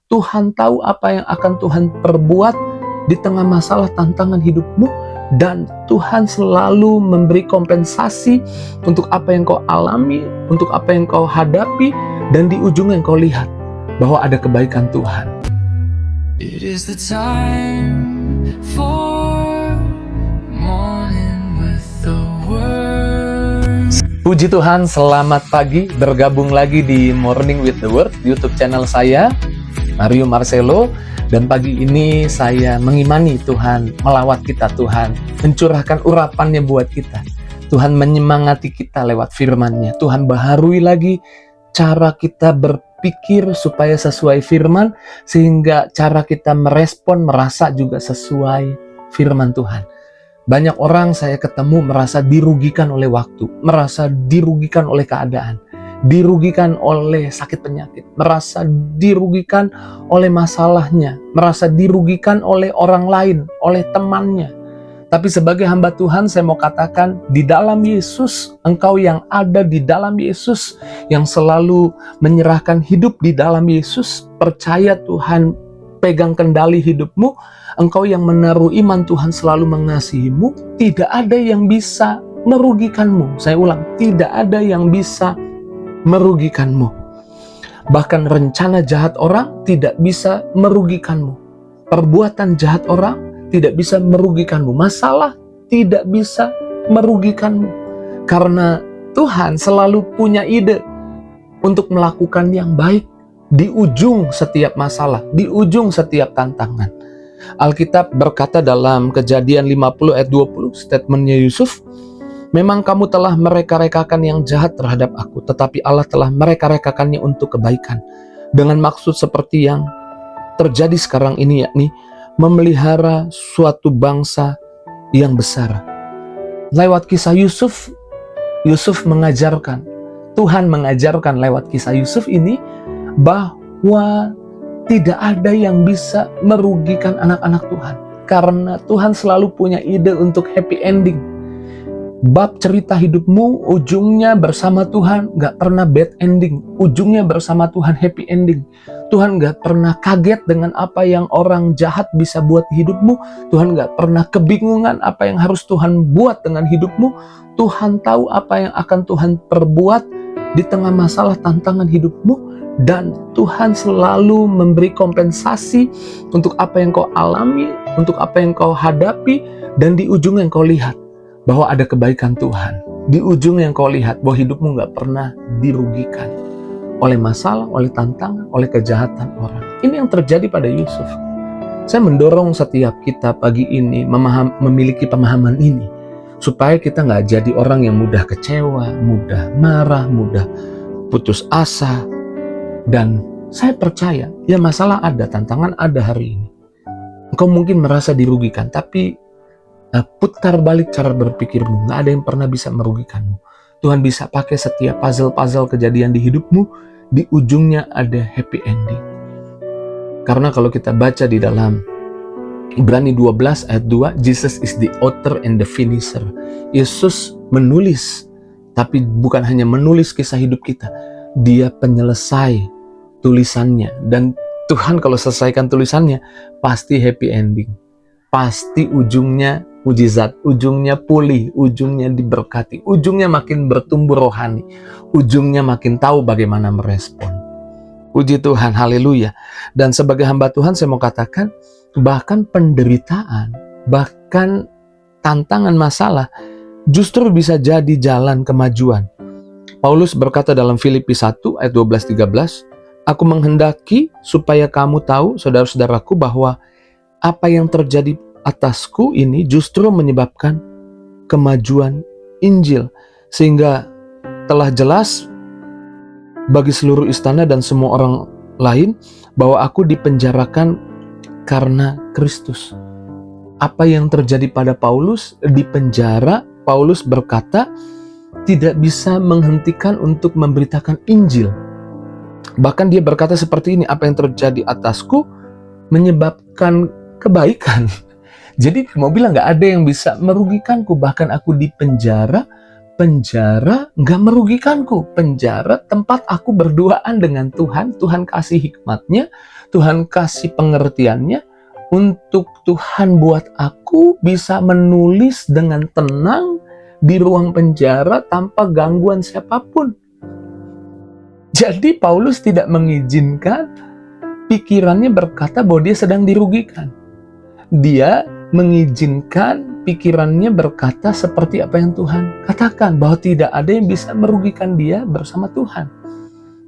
Tuhan tahu apa yang akan Tuhan perbuat di tengah masalah tantangan hidupmu, dan Tuhan selalu memberi kompensasi untuk apa yang kau alami, untuk apa yang kau hadapi, dan di ujungnya kau lihat bahwa ada kebaikan Tuhan. It is the time for morning with the word. Puji Tuhan, selamat pagi, bergabung lagi di Morning with the Word, YouTube channel saya, Mario Marcelo. Dan pagi ini saya mengimani Tuhan melawat kita, Tuhan mencurahkan urapannya buat kita. Tuhan menyemangati kita lewat firman-Nya. Tuhan baharui lagi cara kita berpikir supaya sesuai firman, sehingga cara kita merespon merasa juga sesuai firman Tuhan. Banyak orang saya ketemu merasa dirugikan oleh waktu, merasa dirugikan oleh keadaan, dirugikan oleh sakit penyakit, merasa dirugikan oleh masalahnya, merasa dirugikan oleh orang lain, oleh temannya. Tapi sebagai hamba Tuhan, saya mau katakan, di dalam Yesus, engkau yang ada di dalam Yesus, yang selalu menyerahkan hidup di dalam Yesus, percaya Tuhan pegang kendali hidupmu, engkau yang menaruh iman Tuhan selalu mengasihimu, tidak ada yang bisa merugikanmu. Saya ulang, tidak ada yang bisa merugikanmu. Bahkan rencana jahat orang tidak bisa merugikanmu. Perbuatan jahat orang tidak bisa merugikanmu. Masalah tidak bisa merugikanmu. Karena Tuhan selalu punya ide untuk melakukan yang baik di ujung setiap masalah, di ujung setiap tantangan. Alkitab berkata dalam Kejadian 50 ayat 20, statementnya Yusuf, memang kamu telah mereka-rekakan yang jahat terhadap aku, tetapi Allah telah mereka-rekakannya untuk kebaikan. Dengan maksud seperti yang terjadi sekarang ini, yakni memelihara suatu bangsa yang besar. Lewat kisah Yusuf, Yusuf mengajarkan, Tuhan mengajarkan lewat kisah Yusuf ini, bahwa tidak ada yang bisa merugikan anak-anak Tuhan. Karena Tuhan selalu punya ide untuk happy ending. Bab cerita hidupmu, ujungnya bersama Tuhan, gak pernah bad ending. Ujungnya bersama Tuhan happy ending. Tuhan gak pernah kaget dengan apa yang orang jahat bisa buat di hidupmu. Tuhan gak pernah kebingungan apa yang harus Tuhan buat dengan hidupmu. Tuhan tahu apa yang akan Tuhan perbuat di tengah masalah tantangan hidupmu. Dan Tuhan selalu memberi kompensasi untuk apa yang kau alami, untuk apa yang kau hadapi, dan di ujung yang kau lihat bahwa ada kebaikan Tuhan. Di ujung yang kau lihat bahwa hidupmu gak pernah dirugikan oleh masalah, oleh tantangan, oleh kejahatan orang. Ini yang terjadi pada Yusuf. Saya mendorong setiap kita pagi ini memiliki pemahaman ini, supaya kita gak jadi orang yang mudah kecewa, mudah marah, mudah putus asa. Dan saya percaya, ya masalah ada, tantangan ada hari ini. Engkau mungkin merasa dirugikan, tapi putar balik cara berpikirmu. Gak ada yang pernah bisa merugikanmu. Tuhan bisa pakai setiap puzzle-puzzle kejadian di hidupmu, di ujungnya ada happy ending. Karena kalau kita baca di dalam Ibrani 12 ayat 2, Jesus is the author and the finisher. Yesus menulis, tapi bukan hanya menulis kisah hidup kita, Dia penyelesai tulisannya. Dan Tuhan kalau selesaikan tulisannya pasti happy ending, pasti ujungnya mujizat, ujungnya pulih, ujungnya diberkati, ujungnya makin bertumbuh rohani, ujungnya makin tahu bagaimana merespon. Puji Tuhan, haleluya. Dan sebagai hamba Tuhan saya mau katakan, bahkan penderitaan, bahkan tantangan masalah justru bisa jadi jalan kemajuan. Paulus berkata dalam Filipi 1 ayat 12-13, aku menghendaki supaya kamu tahu, saudara-saudaraku, bahwa apa yang terjadi atasku ini justru menyebabkan kemajuan Injil. Sehingga telah jelas bagi seluruh istana dan semua orang lain bahwa aku dipenjarakan karena Kristus. Apa yang terjadi pada Paulus di penjara, Paulus berkata tidak bisa menghentikan untuk memberitakan Injil. Bahkan dia berkata seperti ini, apa yang terjadi atasku menyebabkan kebaikan. Jadi mau bilang gak ada yang bisa merugikanku. Bahkan aku di penjara gak merugikanku. Penjara tempat aku berduaan dengan Tuhan. Tuhan kasih hikmatnya, Tuhan kasih pengertiannya untuk Tuhan buat aku bisa menulis dengan tenang di ruang penjara tanpa gangguan siapapun. Jadi Paulus tidak mengizinkan pikirannya berkata bahwa dia sedang dirugikan. Dia mengizinkan pikirannya berkata seperti apa yang Tuhan katakan, bahwa tidak ada yang bisa merugikan dia bersama Tuhan.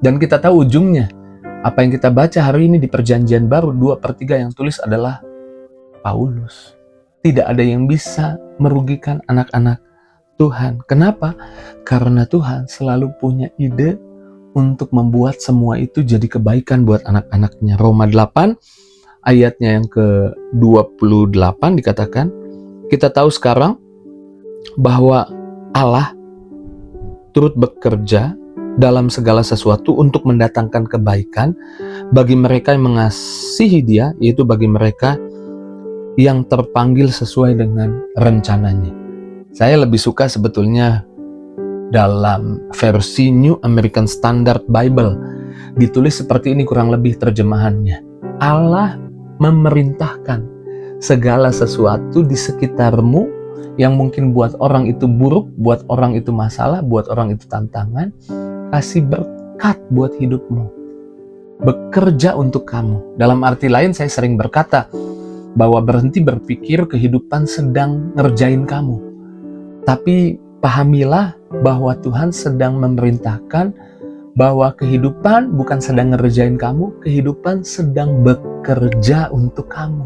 Dan kita tahu ujungnya, apa yang kita baca hari ini di Perjanjian Baru, 2/3 yang tulis adalah Paulus. Tidak ada yang bisa merugikan anak-anak Tuhan. Kenapa? Karena Tuhan selalu punya ide untuk membuat semua itu jadi kebaikan buat anak-anaknya. Roma 8 ayatnya yang ke-28 dikatakan, kita tahu sekarang bahwa Allah turut bekerja dalam segala sesuatu untuk mendatangkan kebaikan bagi mereka yang mengasihi Dia, yaitu bagi mereka yang terpanggil sesuai dengan rencananya. Saya lebih suka sebetulnya dalam versi New American Standard Bible, ditulis seperti ini kurang lebih terjemahannya. Allah memerintahkan segala sesuatu di sekitarmu yang mungkin buat orang itu buruk, buat orang itu masalah, buat orang itu tantangan, kasih berkat buat hidupmu. Bekerja untuk kamu. Dalam arti lain saya sering berkata bahwa berhenti berpikir kehidupan sedang ngerjain kamu. Tapi pahamilah bahwa Tuhan sedang memerintahkan bahwa kehidupan bukan sedang ngerjain kamu, kehidupan sedang bekerja untuk kamu.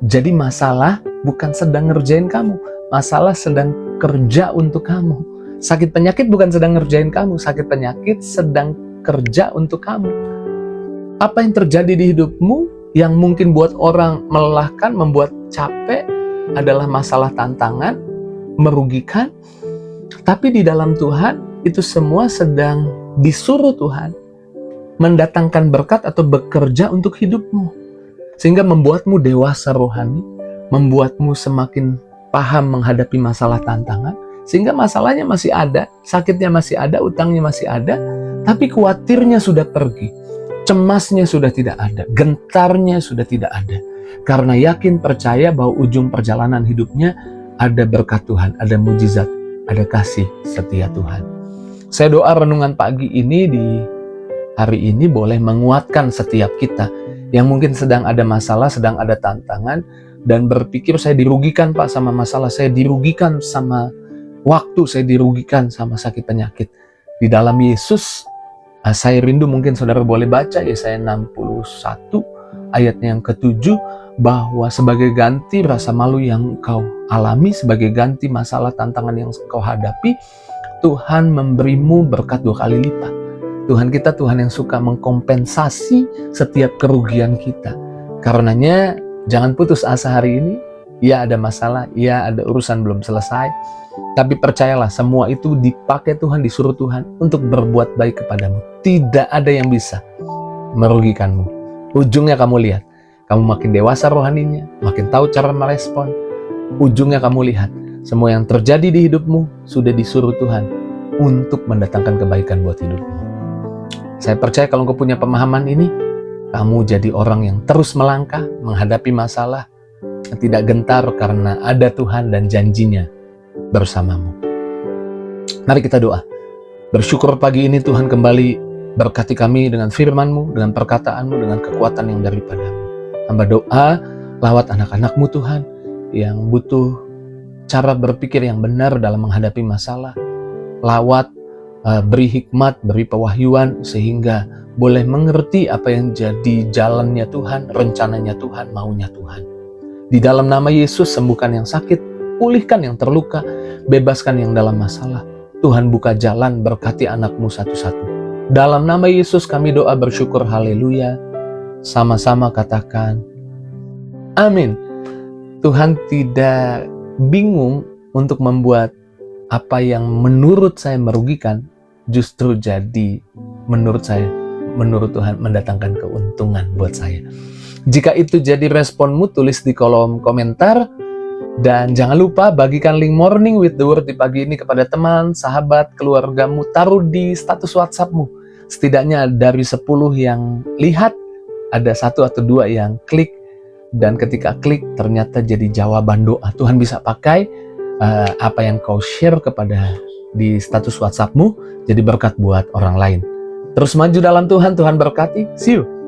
Jadi masalah bukan sedang ngerjain kamu, masalah sedang kerja untuk kamu. Sakit penyakit bukan sedang ngerjain kamu, sakit penyakit sedang kerja untuk kamu. Apa yang terjadi di hidupmu yang mungkin buat orang melelahkan, membuat capek adalah masalah tantangan, merugikan. Tapi di dalam Tuhan itu semua sedang disuruh Tuhan mendatangkan berkat atau bekerja untuk hidupmu. Sehingga membuatmu dewasa rohani, membuatmu semakin paham menghadapi masalah tantangan. Sehingga masalahnya masih ada, sakitnya masih ada, utangnya masih ada, tapi khawatirnya sudah pergi. Cemasnya sudah tidak ada, gentarnya sudah tidak ada. Karena yakin percaya bahwa ujung perjalanan hidupnya ada berkat Tuhan, ada mujizat, ada kasih setia Tuhan. Saya doa renungan pagi ini di hari ini boleh menguatkan setiap kita yang mungkin sedang ada masalah, sedang ada tantangan, dan berpikir saya dirugikan Pak sama masalah, saya dirugikan sama waktu, saya dirugikan sama sakit penyakit. Di dalam Yesus, saya rindu mungkin saudara boleh baca Yesaya 61 ayatnya yang ke-7, bahwa sebagai ganti rasa malu yang kau alami, sebagai ganti masalah tantangan yang kau hadapi, Tuhan memberimu berkat 2 kali lipat. Tuhan kita Tuhan yang suka mengkompensasi setiap kerugian kita. Karenanya jangan putus asa hari ini. Ya ada masalah, ya ada urusan belum selesai, tapi percayalah semua itu dipakai Tuhan, disuruh Tuhan untuk berbuat baik kepadamu. Tidak ada yang bisa merugikanmu. Ujungnya kamu lihat, kamu makin dewasa rohaninya, makin tahu cara merespon. Ujungnya kamu lihat, semua yang terjadi di hidupmu sudah disuruh Tuhan untuk mendatangkan kebaikan buat hidupmu. Saya percaya kalau engkau punya pemahaman ini, kamu jadi orang yang terus melangkah, menghadapi masalah, tidak gentar karena ada Tuhan dan janjinya bersamamu. Mari kita doa. Bersyukur pagi ini Tuhan kembali berkati kami dengan firman-Mu, dengan perkataan-Mu, dengan kekuatan yang daripadamu. Hamba doa, lawat anak-anak-Mu Tuhan, yang butuh cara berpikir yang benar dalam menghadapi masalah. Lawat, beri hikmat, beri pewahyuan, sehingga boleh mengerti apa yang jadi jalannya Tuhan, rencananya Tuhan, maunya Tuhan. Di dalam nama Yesus, sembuhkan yang sakit, pulihkan yang terluka, bebaskan yang dalam masalah. Tuhan buka jalan, berkati anak-Mu satu-satu. Dalam nama Yesus kami doa bersyukur, haleluya. Sama-sama katakan, amin. Tuhan tidak bingung untuk membuat apa yang menurut saya merugikan, justru jadi menurut Tuhan mendatangkan keuntungan buat saya. Jika itu jadi responmu, tulis di kolom komentar. Dan jangan lupa bagikan link Morning with the Word di pagi ini kepada teman, sahabat, keluargamu. Taruh di status WhatsAppmu. Setidaknya dari 10 yang lihat, ada satu atau dua yang klik, dan ketika klik ternyata jadi jawaban doa. Tuhan bisa pakai apa yang kau share kepada di status WhatsApp-mu jadi berkat buat orang lain. Terus maju dalam Tuhan, Tuhan berkati. See you.